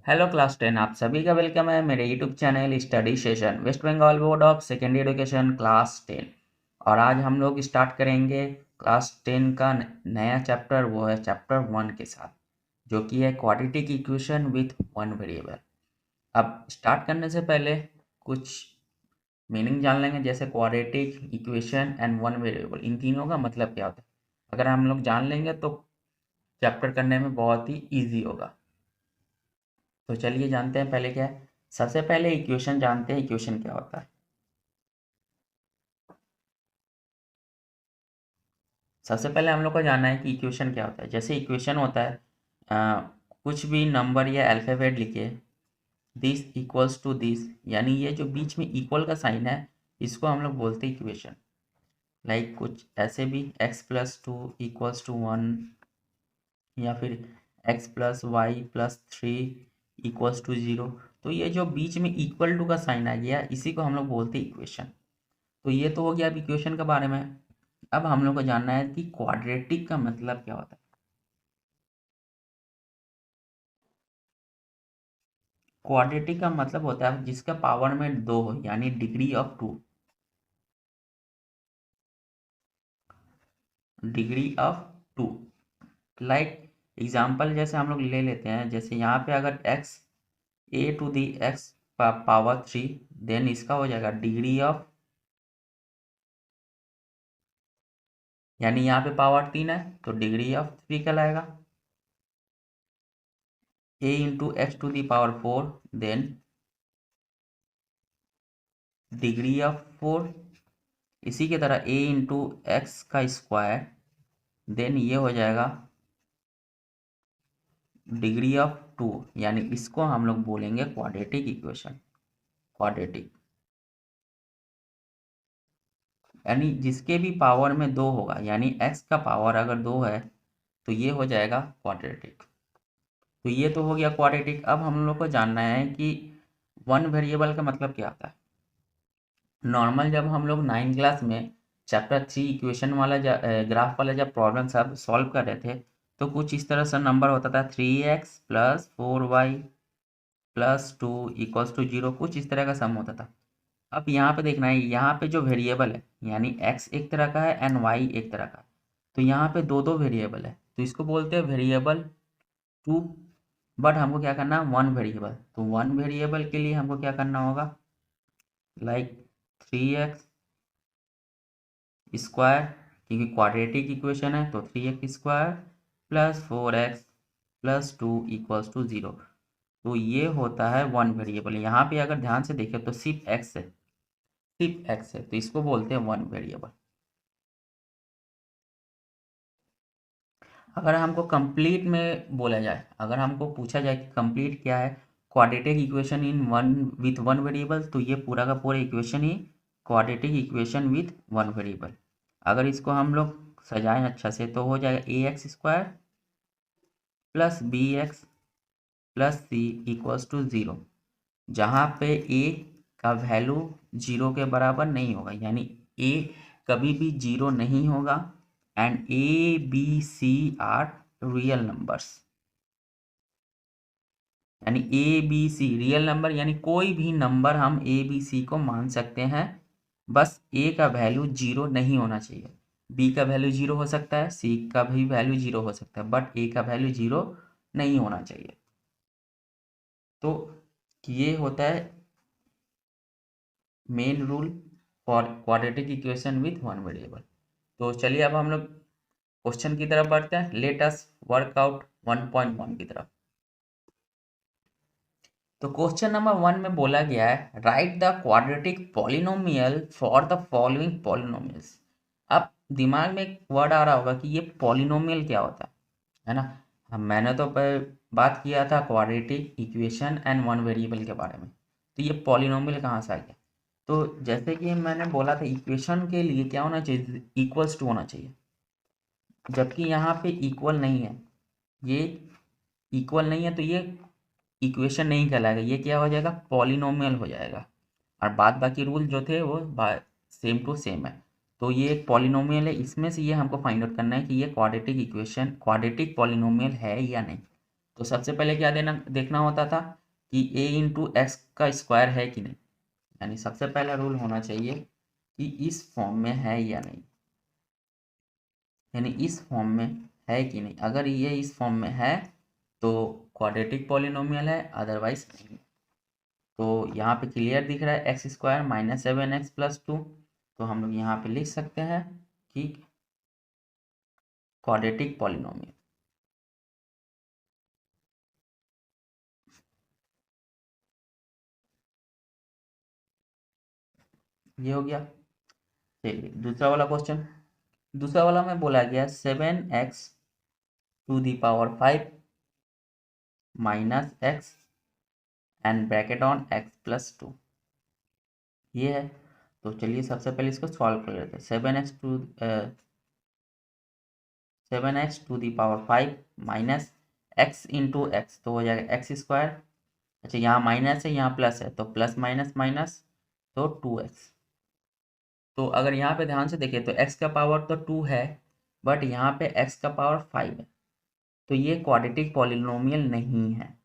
Hello class 10। आप सभी का वेलकम है मेरे YouTube channel study session West Bengal board of secondary education class 10। और आज हम लोग स्टार्ट करेंगे क्लास 10 का नया चैप्टर, वो है चैप्टर 1 के साथ, जो कि है quadratic equation with one variable. अब स्टार्ट करने से पहले कुछ मीनिंग जान लेंगे, जैसे quadratic equation and one variable, इन तीनों का मतलब क्या होता है। अगर हम लोग जान लेंगे तो चैप्टर करने में बहुत ही ईजी होगा। तो चलिए जानते हैं पहले क्या है। सबसे पहले इक्वेशन जानते हैं, इक्वेशन क्या होता है। सबसे पहले हम लोग को जानना है कि इक्वेशन क्या होता है। जैसे इक्वेशन होता है, कुछ भी नंबर या अल्फ़ाबेट लिखे, दिस इक्वल्स टू दिस, यानी ये जो बीच में इक्वल का साइन है, इसको हम लोग बोलते हैं इक्वेशन। लाइक कुछ ऐसे भी x+2 इक्वल्स टू 1, या फिर x+y+3 इक्वल्स टू 0। तो ये जो बीच में इक्वल टू का साइन आ गया, इसी को हम लोग बोलते हैं इक्वेशन। तो ये तो हो गया अब इक्वेशन के बारे में। अब हम लोग को जानना है कि क्वाड्रेटिक का मतलब क्या होता है। क्वाड्रेटिक का मतलब होता है जिसका पावर में 2 हो, यानी degree of 2। Degree of 2। Like example जैसे हम लोग ले लेते हैं, जैसे यहाँ पे अगर x a⁴ पावर 3, देन इसका हो जाएगा डिग्री ऑफ, यानी यहाँ पे पावर 3 है तो डिग्री ऑफ 3 कहलाएगा। a × x⁴ then degree of 4। इसी की तरह a × x² देन ये हो जाएगा डिग्री ऑफ 2, यानी इसको हम लोग बोलेंगे क्वाड्रेटिक इक्वेशन। क्वाड्रेटिक यानी जिसके भी पावर में 2 होगा, यानी x का पावर अगर 2 है तो ये हो जाएगा क्वाड्रेटिक। तो ये तो हो गया क्वाड्रेटिक। अब हम लोग को जानना है कि वन वेरिएबल का मतलब क्या आता है। नॉर्मल जब हम लोग 9 क्लास में चैप्टर 3 इक्वेशन वाला ग्राफ वाला जब प्रॉब्लम सब सॉल्व कर रहे थे, तो कुछ इस तरह से नंबर होता था 3x+4y+2 = 0, कुछ इस तरह का सम होता था। अब यहाँ पे देखना है, यहाँ पे जो वेरिएबल है, यानी x एक तरह का है एंड y एक तरह का है, तो यहाँ पे दो दो वेरिएबल है, तो इसको बोलते हैं वेरिएबल 2। बट हमको क्या करना है, वन वेरिएबल। तो वन वेरिएबल के लिए हमको क्या करना होगा, लाइक 3x², क्योंकि क्वाड्रेटिक इक्वेशन है तो 3x² + 4x+2 = 0। तो ये होता है वन वेरिएबल। यहाँ पे अगर ध्यान से देखें तो सिर्फ x है, सिर्फ x है, तो इसको बोलते हैं वन वेरिएबल। अगर हमको कंप्लीट में बोला जाए, अगर हमको पूछा जाए कि कंप्लीट क्या है quadratic equation in one with one variable, तो ये पूरा का पूरा equation he quadratic equation with one variable. अगर इसको हम लोग सजाएं अच्छा से तो हो जाएगा ax² + bx + c = 0, जहाँ पे a का वैल्यू 0 के बराबर नहीं होगा, यानी a कभी भी 0 नहीं होगा and a b c are real numbers. यानी A B C real number, यानी कोई भी नंबर हम ए बी सी को मान सकते हैं, बस ए का वैल्यू 0 नहीं होना चाहिए। बी का वैल्यू 0 हो सकता है, सी का भी वैल्यू 0 हो सकता है, बट ए का वैल्यू 0 नहीं होना चाहिए। तो ये होता है main rule for quadratic equation with one variable. तो चलिए अब हम लोग क्वेश्चन की तरफ बढ़ते हैं। लेट अस वर्क आउट 1.1 की तरफ। तो क्वेश्चन नंबर 1 में बोला गया है, right the quadratic polynomial for the following polynomials. अब दिमाग में एक वर्ड आ रहा होगा कि ये पॉलिनोमियल क्या होता है ना। मैंने तो बात किया था quadratic equation and one variable के बारे में, तो ये पॉलिनोमियल कहाँ से आ गया। तो जैसे कि मैंने बोला था, इक्वेशन के लिए क्या होना चाहिए, इक्वल्स टू होना चाहिए, जबकि यहाँ पे इक्वल नहीं है। ये इक्वल नहीं है तो ये इक्वेशन नहीं कहलाएगा, ये क्या हो जाएगा, पॉलिनोमियल हो जाएगा। और बाद बाकी रूल जो थे वो सेम टू सेम है। तो ये एक पॉलिनोमियल है, इसमें से ये हमको फाइंड आउट करना है कि ये क्वाड्रेटिक इक्वेशन क्वाड्रेटिक पॉलिनोमियल है या नहीं। तो सबसे पहले क्या देखना होता था कि a इंटू एक्स का स्क्वायर है कि नहीं, यानी सबसे पहला रूल होना चाहिए कि इस फॉर्म में है या नहीं, यानी इस फॉर्म में है कि नहीं। अगर ये इस फॉर्म में है तो क्वाड्रेटिक पॉलिनोमियल है, अदरवाइज नहीं। तो यहाँ पे क्लियर दिख रहा है x square minus 7x plus 2, तो हम लोग यहाँ पे लिख सकते हैं कि क्वाड्रेटिक पॉलिनोमियल। ये हो गया। चलिए दूसरा वाला क्वेश्चन। दूसरा वाला में बोला गया 7x⁵ minus x and bracket on x plus 2, ये है। तो चलिए सबसे पहले इसको सॉल्व कर लेते हैं। 7x⁵ minus x into x, तो हो जाएगा एक्स स्क्वायर। अच्छा यहाँ माइनस है यहाँ प्लस है, तो प्लस माइनस माइनस तो 2x। तो अगर यहाँ पे ध्यान से देखें तो x का पावर तो 2 है, बट यहाँ पे x का पावर 5 है, तो ये क्वाड्रेटिक पॉलिनोमियल नहीं है,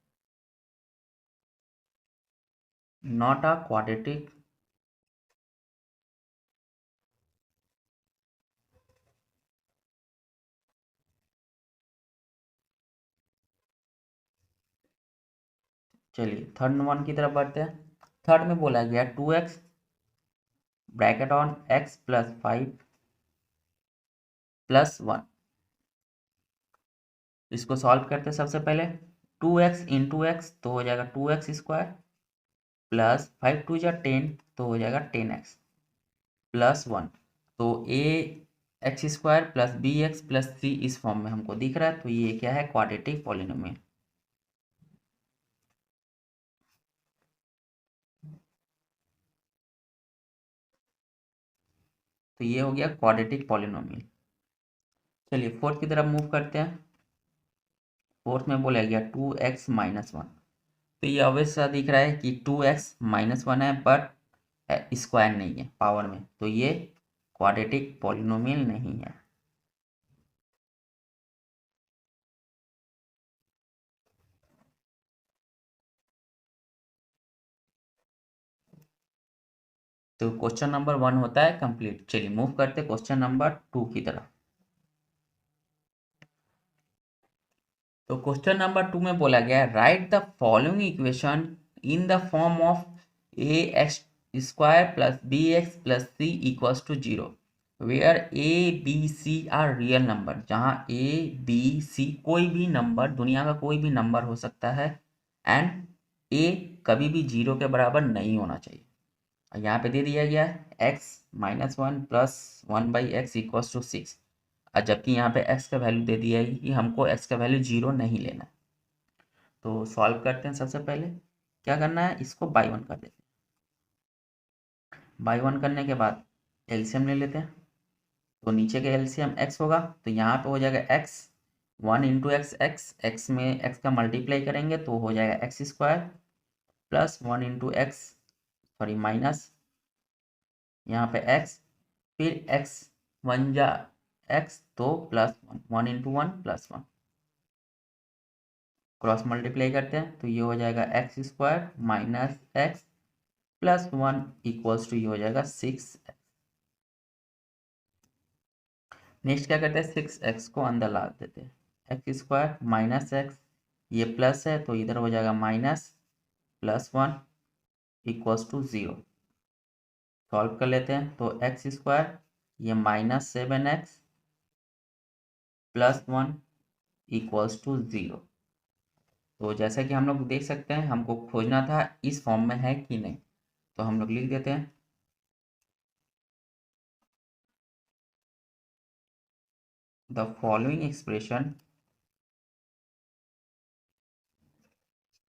नॉट अ क्वाड्रेटिक। चलिए थर्ड वन की तरफ बढ़ते हैं। थर्ड में बोला गया 2x bracket on x plus 5 plus 1। इसको सॉल्व करते हैं। सबसे पहले 2x इंटू एक्स तो हो जाएगा 2x स्क्वायर प्लस 5 टू जा 10 तो हो जाएगा 10x प्लस 1। तो A x square plus B x plus C इस फॉर्म में हमको दिख रहा है, तो ये क्या है, क्वाड्रेटिक पॉलिनोमियल। तो ये हो गया क्वाड्रेटिक पॉलिनोमियल। चलिए फोर्थ की तरफ मूव करते हैं। फोर्थ में बोला गया 2x-1। तो ये ऑब्वियस सा दिख रहा है कि 2x-1 है, बट स्क्वायर नहीं है पावर में, तो ये क्वाड्रेटिक पॉलिनोमियल नहीं है। तो क्वेश्चन नंबर 1 होता है कंप्लीट। चलिए मूव करते क्वेश्चन नंबर 2 की तरफ। तो क्वेश्चन नंबर 2 में बोला गया write the following equation in the form of a x square plus B x plus c equals to 0 where a B c are real number, जहाँ a B C कोई भी number, दुनिया का कोई भी नंबर हो सकता है, एंड ए कभी भी 0 के बराबर नहीं होना चाहिए। और यहाँ पे दे दिया गया है x-1 plus 1/x equals to 6, और जबकि यहाँ पे x का वैल्यू दे दिया है कि हमको x का वैल्यू 0 नहीं लेना। तो सॉल्व करते हैं। सबसे पहले क्या करना है, इसको बाई 1 कर देते हैं। बाई 1 करने के बाद एलसीएम ले लेते हैं। तो नीचे का एलसीएम x होगा, तो यहाँ पे हो जाएगा x 1 इंटू एक्स, एक्स में x का मल्टीप्लाई करेंगे तो हो जाएगा x square plus 1 into x, sorry minus यहाँ पे x, फिर x 1 जा x तो plus 1 into 1 plus 1, cross multiply करते हैं तो ये हो जाएगा x square minus x plus 1 equals to ये हो जाएगा 6x। नेक्स्ट क्या करते हैं, 6x को अंदर ला देते हैं। एक्स स्क्वायर माइनस एक्स, ये प्लस है तो इधर हो जाएगा minus plus 1 equals to 0। Solve कर लेते हैं। तो एक्स स्क्वायर ये minus 7x plus 1 equals to 0। तो जैसा कि हम लोग देख सकते हैं, हमको खोजना था इस फॉर्म में है कि नहीं, तो हम लोग लिख देते हैं the following expression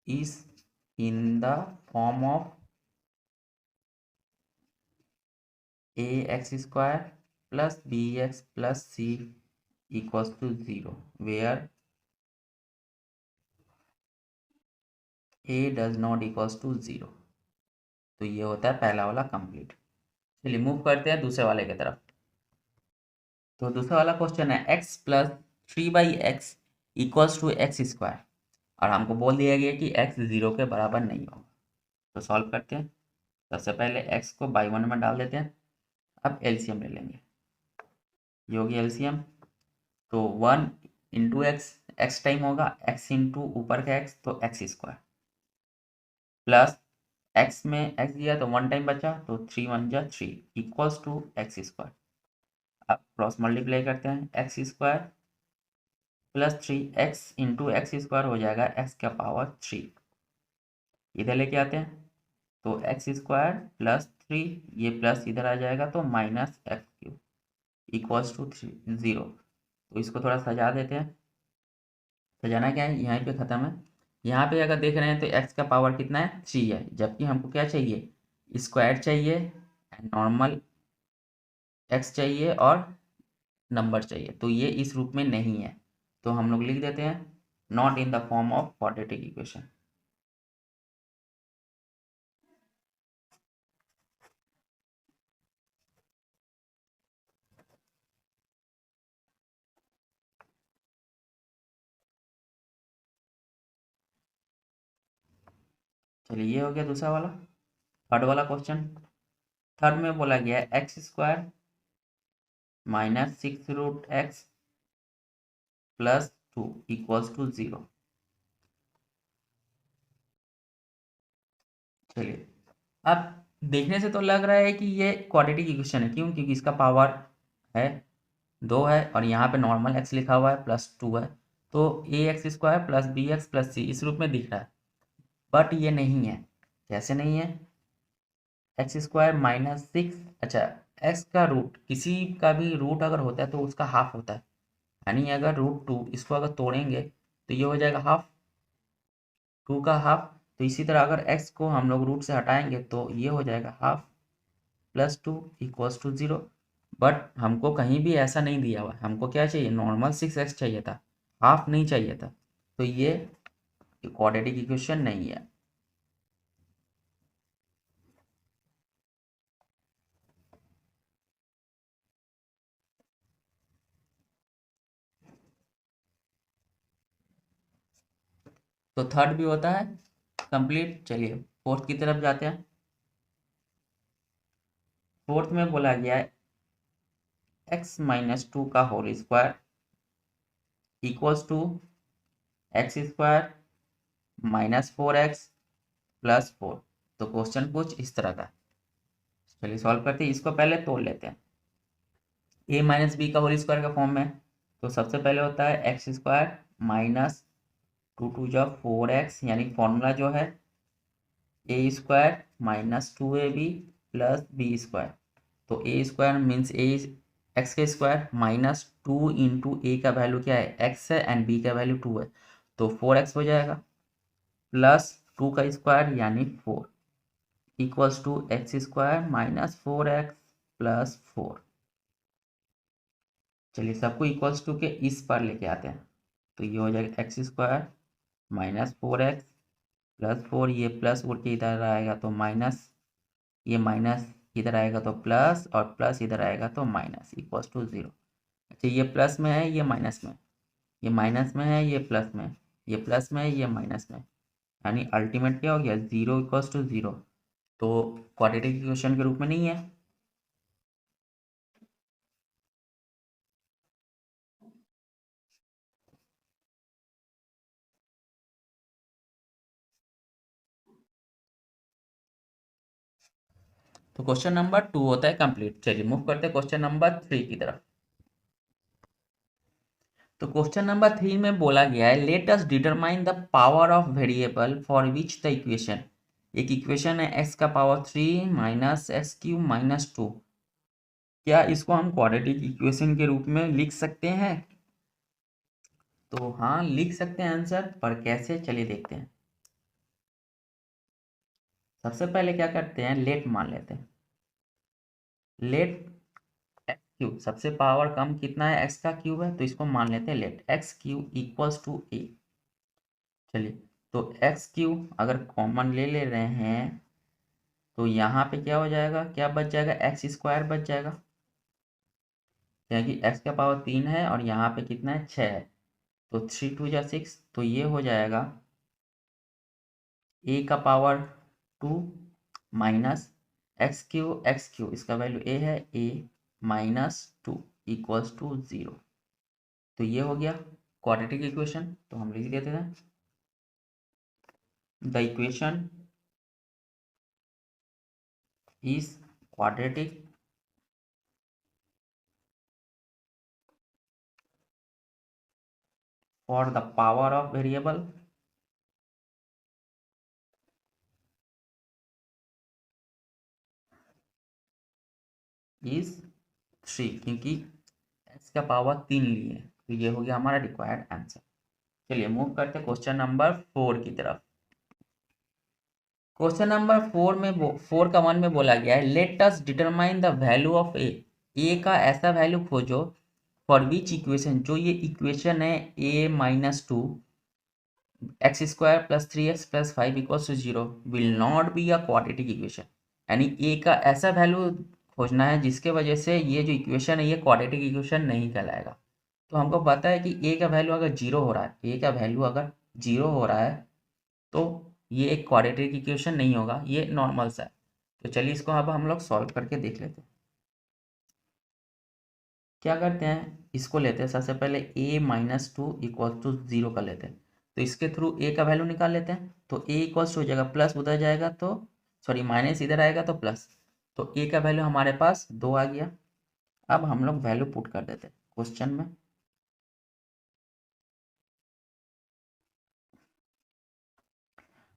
is in the form of a x square plus B x plus c equals to 0 where a does not equals to 0। तो ये होता है पहला वाला कंप्लीट। चलिए मूव करते हैं दूसरे वाले की तरफ। तो दूसरा वाला क्वेश्चन है x plus 3/x equals to x square. और हमको बोल दिया गया कि x 0 के बराबर नहीं होगा। तो सॉल्व करते हैं। सबसे पहले x को बाई 1 में डाल देते हैं। अब एलसीएम ले लेंगे। ये होगी एलसीएम। तो 1 इंटू एक्स टाइम होगा, x इंटू ऊपर का x तो एक्स स्क्वायर प्लस x में x दिया तो 1 टाइम बचा तो 3 1 जा 3 इक्वल्स टू एक्स स्क्वायर। अब क्रॉस मल्टीप्लाई करते हैं, x square plus 3 x into x square हो जाएगा x का पावर 3। इधर लेके आते हैं तो एक्स स्क्वायर प्लस 3, ये प्लस इधर आ जाएगा तो minus x cube equals to 0। तो इसको थोड़ा सजा देते हैं। सजाना क्या है, यहाँ पे ख़त्म है। यहाँ पे अगर देख रहे हैं तो x का पावर कितना है 3 है, जबकि हमको क्या चाहिए, स्क्वायर चाहिए, नॉर्मल x चाहिए और नंबर चाहिए। तो ये इस रूप में नहीं है, तो हम लोग लिख देते हैं not in the form of quadratic equation. चलिए ये हो गया दूसरा वाला। थर्ड वाला क्वेश्चन। थर्ड में बोला गया है x square minus 6√x plus 2 equals to 0। चलिए अब देखने से तो लग रहा है कि ये क्वाड्रेटिक इक्वेशन है। क्यों? क्योंकि इसका पावर है 2 है और यहाँ पे नॉर्मल x लिखा हुआ है प्लस 2 है, तो A x square plus B x plus C इस रूप में दिख रहा है। बट ये नहीं है। कैसे नहीं है? एक्स स्क्वायर माइनस 6, अच्छा, एक्स का रूट, किसी का भी रूट अगर होता है तो उसका हाफ होता है। यानी अगर √2 इसको अगर तोड़ेंगे तो ये हो जाएगा हाफ, 2 का हाफ। तो इसी तरह अगर x को हम लोग रूट से हटाएंगे तो ये हो जाएगा half plus 2 equals to 0। But हमको कहीं भी ऐसा नहीं दिया हुआ है। हमको क्या चाहिए, नॉर्मल 6x चाहिए था, हाफ नहीं चाहिए था। तो ये क्वाड्रेटिक इक्वेशन नहीं है। तो थर्ड भी होता है कंप्लीट। चलिए फोर्थ की तरफ जाते हैं। फोर्थ में बोला गया है x-2 का whole square equals to x square minus 4x plus 4। तो क्वेश्चन कुछ इस तरह का। चलिए सॉल्व करते हैं। इसको पहले तोड़ लेते हैं। a माइनस बी का होल स्क्वायर का फॉर्म में, तो सबसे पहले होता है एक्स स्क्वायर माइनस 2 × 4x, यानी फॉर्मूला जो है A square minus 2ab plus B square. तो A square means A X का स्क्वायर माइनस 2 इंटू ए का वैल्यू क्या है, एक्स है, एंड बी का वैल्यू 2 है, तो 4x हो जाएगा प्लस 2 का स्क्वायर यानी 4 equals to x square minus 4x plus 4। चलिए सबको इक्वल्स टू के इस पर लेके आते हैं। तो ये हो जाएगा x square minus 4x plus 4, ये प्लस उड़ के इधर आएगा तो माइनस, ये माइनस इधर आएगा तो प्लस, और प्लस इधर आएगा तो माइनस इक्वल्स टू 0। अच्छा, ये प्लस में है, ये माइनस में, ये माइनस में है, ये प्लस में, ये प्लस में है, ये माइनस में, यानी अल्टीमेट क्या हो गया 0 इक्वल्स टू 0। तो क्वाड्रेटिक इक्वेशन के रूप में नहीं है। तो क्वेश्चन नंबर 2 होता है कंप्लीट। चलिए मूव करते हैं क्वेश्चन नंबर 3 की तरफ। तो क्वेश्चन नंबर 3 में बोला गया है let us determine the power of variable for which the equation. एक इक्वेशन है x का power 3 minus x cube minus 2। क्या इसको हम क्वाड्रेटिक इक्वेशन के रूप में लिख सकते हैं? तो हाँ लिख सकते हैं आंसर, पर कैसे, चलिए देखते हैं। सबसे पहले क्या करते हैं, लेट मान लेते हैं। लेट एक्स क्यूब, सबसे पावर कम कितना है, एक्स का क्यूब है, तो इसको मान लेते हैं let X cube equals to A. चलिए तो एक्स क्यूब अगर कॉमन ले रहे हैं तो यहाँ पे क्या हो जाएगा, क्या बच जाएगा, एक्स स्क्वायर बच जाएगा, क्योंकि एक्स का पावर 3 है और यहाँ पे कितना है 6 है, तो 3 2 जा 6, तो ये हो जाएगा ए का पावर 2 माइनस एक्स क्यू इसका वैल्यू ए है, ए माइनस 2 इक्वल्स टू 0। तो ये हो गया क्वाड्रेटिक इक्वेशन। तो हम लिख देते हैं the equation is quadratic for the power of variable is 3, क्योंकि एक्स का पावर 3 लिए। तो ये हो गया हमारा रिक्वायर्ड आंसर। चलिए मूव करते हैं क्वेश्चन नंबर 4 की तरफ। क्वेश्चन नंबर 4 में बोला गया है let us determine the value of A का ऐसा वैल्यू खोजो फॉर विच इक्वेशन, जो ये इक्वेशन है A minus 2 x square plus 3x plus 5 equals to 0 will not be a quadratic equation. यानी ए का ऐसा वैल्यू खोजना है जिसके वजह से ये जो इक्वेशन है ये क्वाड्रेटिक इक्वेशन नहीं कहलाएगा। तो हमको पता है कि ए का वैल्यू अगर जीरो हो रहा है, ए का वैल्यू अगर जीरो हो रहा है तो ये एक क्वाड्रेटिक इक्वेशन नहीं होगा, ये नॉर्मल सा है। तो चलिए इसको अब हम लोग सॉल्व करके देख लेते हैं। क्या करते हैं, इसको लेते हैं सबसे पहले ए माइनस 2 इक्वल टू 0 कर लेते हैं। तो इसके थ्रू ए का वैल्यू निकाल लेते हैं। तो ए इक्वल्स हो जाएगा प्लस उधर जाएगा तो सॉरी माइनस इधर आएगा तो प्लस। तो ए का वैल्यू हमारे पास 2 आ गया। अब हम लोग वैल्यू पुट कर देते हैं क्वेश्चन में।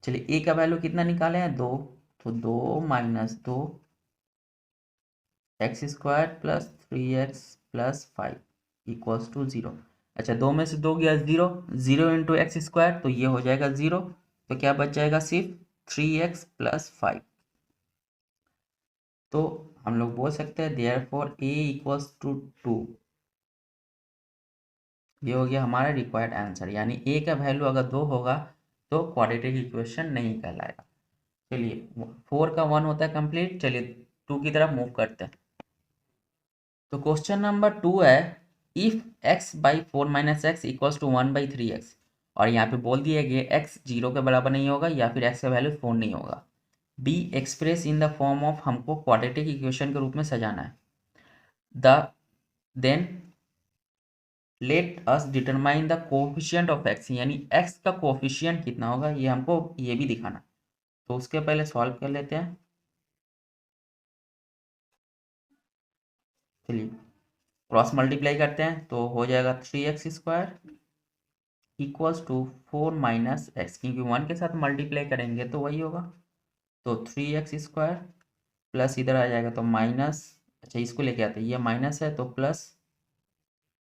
चलिए ए का वैल्यू कितना निकाले हैं 2, तो 2 minus 2 x square plus 3x plus 5 equals to 0। अच्छा 2 में से 2 गया 0, 0 इंटू एक्स स्क्वायर तो ये हो जाएगा 0। तो क्या बच जाएगा सिर्फ 3x प्लस 5। तो हम लोग बोल सकते हैं देयरफॉर ए इक्वल्स टू 2। ये हो गया हमारा रिक्वायर्ड आंसर, यानी ए का वैल्यू अगर 2 होगा तो क्वाड्रेटिक इक्वेशन नहीं कहलाएगा। चलिए 4 का 1 होता है कंप्लीट। चलिए 2 की तरफ मूव करते हैं। तो क्वेश्चन नंबर 2 है if x by 4 minus x equals to 1 by 3x। और यहाँ पे बोल दिया गया x 0 के बराबर नहीं होगा या फिर x का वैल्यू 4 नहीं होगा। Be express in the form of, हमको क्वाड्रेटिक इक्वेशन के रूप में सजाना है। The then let us determine the coefficient of x, यानी x का कोफिशिएंट कितना होगा ये हमको ये भी दिखाना। तो उसके पहले सॉल्व कर लेते हैं। चलिए क्रॉस मल्टीप्लाई करते हैं तो हो जाएगा 3x square equals to 4 minus x, क्योंकि 1 के साथ मल्टीप्लाई करेंगे तो वही होगा। तो 3x स्क्वायर प्लस इधर आ जाएगा तो माइनस, अच्छा इसको लेके आते हैं, ये माइनस है तो प्लस,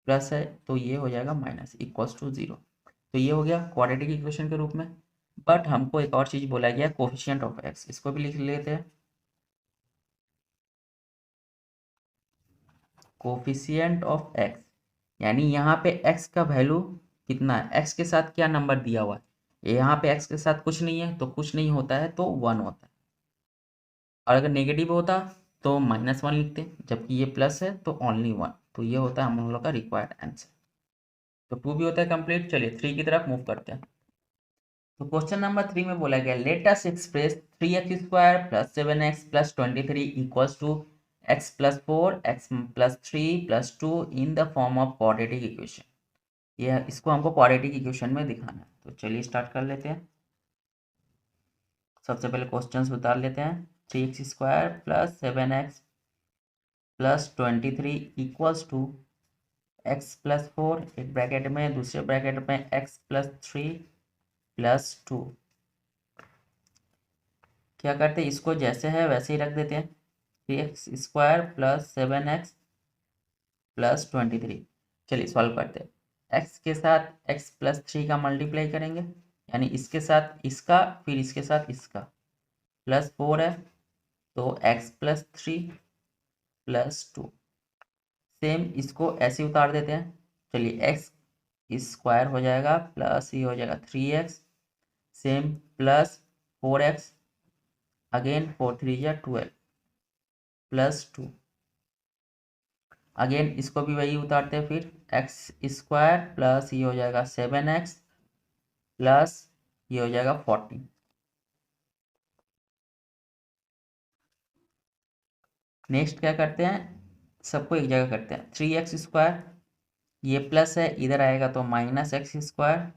प्लस है तो ये हो जाएगा माइनस इक्वल्स टू 0। तो ये हो गया क्वाड्रेटिक इक्वेशन के रूप में। बट हमको एक और चीज़ बोला गया कोफिशिएंट ऑफ एक्स, इसको भी लिख लेते हैं। कोफिशिएंट ऑफ एक्स यानी यहाँ पे x का वैल्यू कितना है, x के साथ क्या नंबर दिया हुआ है, यहाँ पे x के साथ कुछ नहीं है तो कुछ नहीं होता है तो 1 होता है। और अगर नेगेटिव होता तो -1 लिखते, जबकि ये प्लस है तो ओनली 1। तो ये होता है हम लोग का रिक्वायर्ड आंसर। तो 2 भी होता है कंप्लीट। चलिए 3 की तरफ मूव करते हैं। तो क्वेश्चन नंबर 3 में बोला गया let us express 3x square plus 7x plus 23 equals to x plus 4 x plus 3 plus 2 in the form of quadratic equation. ये इसको हमको क्वाड्रेटिक इक्वेशन में दिखाना है। तो चलिए स्टार्ट कर लेते हैं। सबसे पहले क्वेश्चन उतार लेते हैं। 3x square plus 7x plus 23 equals to x plus 4, एक ब्रैकेट में, दूसरे ब्रैकेट में x प्लस 3 प्लस 2। क्या करते हैं, इसको जैसे है वैसे ही रख देते हैं। 3x square plus 7x plus 23। चलिए सॉल्व करते हैं। x के साथ x प्लस 3 का मल्टीप्लाई करेंगे, यानी इसके साथ इसका फिर इसके साथ इसका, प्लस 4 है तो x प्लस 3 प्लस 2। सेम इसको ऐसे उतार देते हैं। चलिए x स्क्वायर हो जाएगा प्लस ये हो जाएगा 3x, same plus 4x, again 4 3 या 12 प्लस 2। अगेन इसको भी वही उतारते हैं, फिर एक्स स्क्वायर प्लस ये हो जाएगा 7x प्लस ये हो जाएगा 14। नेक्स्ट क्या करते हैं, सबको एक जगह करते हैं, 3x², ये प्लस है, इधर आएगा तो -x²,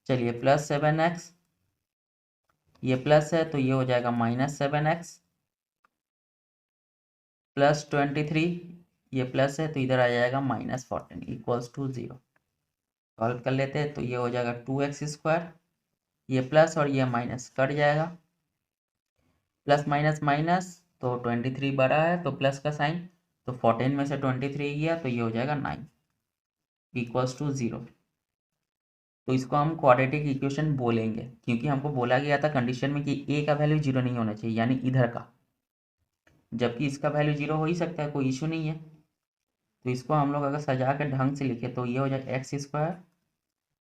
चलिए +7x, ये प्लस है तो ये हो जाएगा -7x, +23, ये प्लस है तो इधर आ जाएगा -14 = 0। सॉल्व कर लेते हैं तो ये हो जाएगा 2x², ये प्लस और ये माइनस कट जाएगा, प्लस माइनस माइनस, तो 23 बड़ा है तो प्लस का साइन, तो 14 में से 23 गया तो ये हो जाएगा 9 = 0। तो इसको हम क्वाड्रेटिक इक्वेशन बोलेंगे, क्योंकि हमको बोला गया था कंडीशन में कि a का वैल्यू 0 नहीं होना चाहिए, यानी इधर का, जबकि इसका वैल्यू 0 हो ही सकता है, कोई इशू नहीं है। तो इसको हम लोग अगर सजा कर ढंग से लिखे तो ये हो जाए x²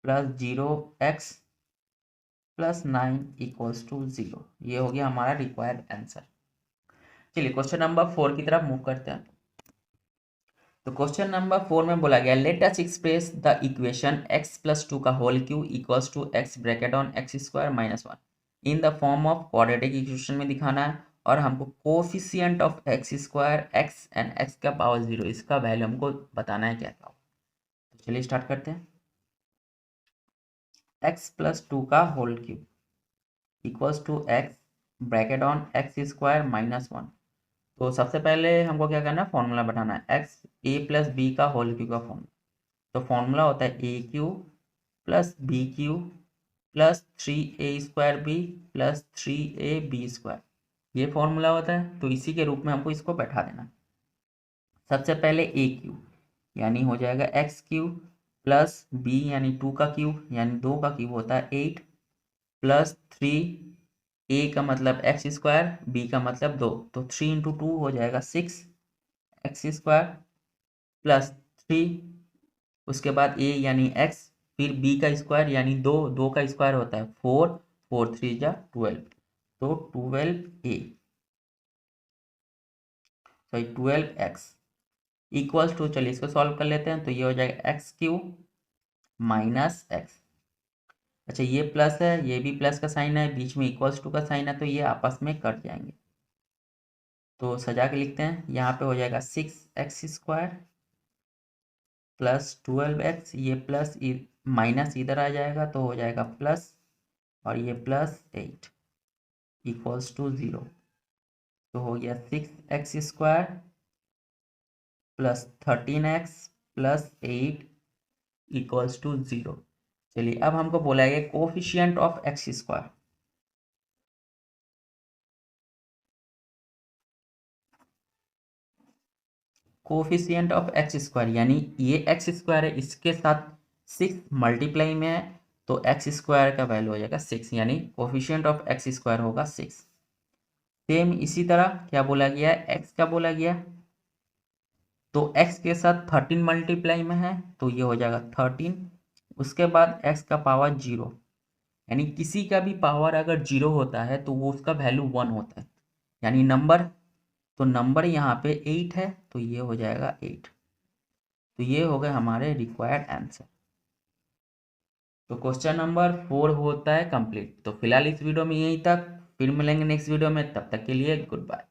+ 0x + 9 = 0। ये हो गया हमारा रिक्वायर्ड आंसर। चलिए क्वेश्चन नंबर 4 की तरफ मूव करते हैं। तो क्वेश्चन नंबर 4 में बोला गया, let us express the equation x + 2 का whole cube equals to x bracket on x² - 1 in the form of quadratic equation में दिखाना है, और हमको coefficient of x² x and x का पावर 0 इसका वैल्यू हमको बताना है क्या क्या हो। तो चलिए स्टार्ट करते हैं। x + 2 का whole cube equals to x bracket on x² - 1। तो सबसे पहले हमको क्या करना है, फॉर्मूला बनाना है, x a + b का होल क्यूब का फॉर्मूला। तो फॉर्मूला होता है a³ + b³ + 3a² b + 3ab²। ये फॉर्मूला होता है, तो इसी के रूप में हमको इसको बैठा देना है। सबसे पहले a³ यानी हो जाएगा x³ प्लस b यानी 2 का क्यूब यानी 2 का क्यूब होता है 8 प्लस 3, a का मतलब x², b का मतलब 2, तो 3 × 2 हो जाएगा 6x² प्लस 3, उसके बाद a यानी x, फिर b का स्क्वायर यानी 2, 2 का स्क्वायर होता है 4, 4 3 जा 12, तो 12x इक्वल्स टू, चलिए इसको सॉल्व कर लेते हैं, तो ये हो जाएगा x³ माइनस x। अच्छा ये प्लस है, ये भी प्लस का साइन है, बीच में इक्वल्स टू का साइन है, तो ये आपस में कट जाएंगे। तो सजा के लिखते हैं, यहाँ पे हो जाएगा 6x² प्लस 12x, ये प्लस माइनस इधर आ जाएगा तो हो जाएगा प्लस, और ये +8 इक्वल्स टू 0। तो हो गया 6x² plus 13x plus 8 equals to 0। चलिए अब हमको बोला गया coefficient of x²। Coefficient of x² यानी ये x² है, इसके साथ 6 मल्टीप्लाई में है, तो x² का वैल्यू हो जाएगा 6, यानी कोफिशिएंट ऑफ x² होगा 6। सेम इसी तरह क्या बोला गया है, x का बोला गया, तो x के साथ 13 मल्टीप्लाई में है, तो ये हो जाएगा 13, उसके बाद x का पावर 0, यानी किसी का भी पावर अगर 0 होता है तो वो उसका वैल्यू 1 होता है, यानी नंबर, तो नंबर यहाँ पे 8 है तो ये हो जाएगा 8। तो ये हो गए हमारे रिक्वायर्ड आंसर। तो क्वेश्चन नंबर 4 होता है कंप्लीट। तो फिलहाल इस वीडियो में यहीं तक, फिर मिलेंगे नेक्स्ट वीडियो में, तब तक के लिए गुड बाय।